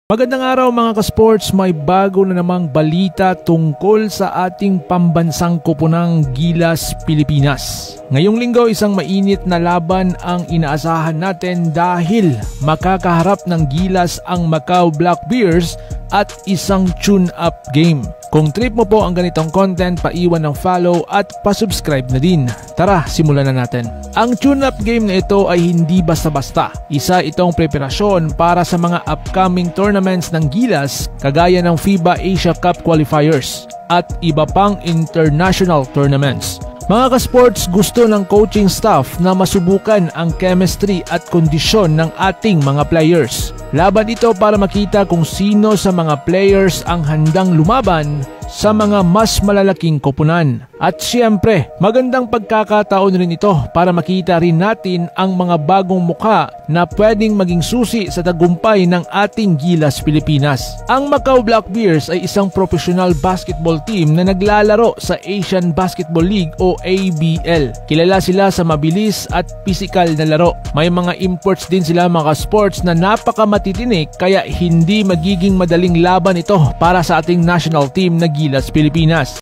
Magandang araw mga ka-sports, may bago na namang balita tungkol sa ating pambansang koponang Gilas, Pilipinas. Ngayong linggo, isang mainit na laban ang inaasahan natin dahil makakaharap ng Gilas ang Macau Black Bears at isang tune-up game. Kung trip mo po ang ganitong content, paiwan ng follow at pasubscribe na din. Tara, simulan na natin. Ang tune-up game na ito ay hindi basta-basta. Isa itong preparasyon para sa mga upcoming tournaments ng Gilas kagaya ng FIBA Asia Cup Qualifiers at iba pang international tournaments. Mga ka-sports, gusto ng coaching staff na masubukan ang chemistry at kondisyon ng ating mga players. Laban ito para makita kung sino sa mga players ang handang lumaban sa mga mas malalaking koponan. At siyempre, magandang pagkakataon rin ito para makita rin natin ang mga bagong mukha na pwedeng maging susi sa tagumpay ng ating Gilas, Pilipinas. Ang Macau Black Bears ay isang professional basketball team na naglalaro sa Asian Basketball League o ABL. Kilala sila sa mabilis at physical na laro. May mga imports din sila mga sports na napakamatitinik kaya hindi magiging madaling laban ito para sa ating national team na Gilas, Pilipinas.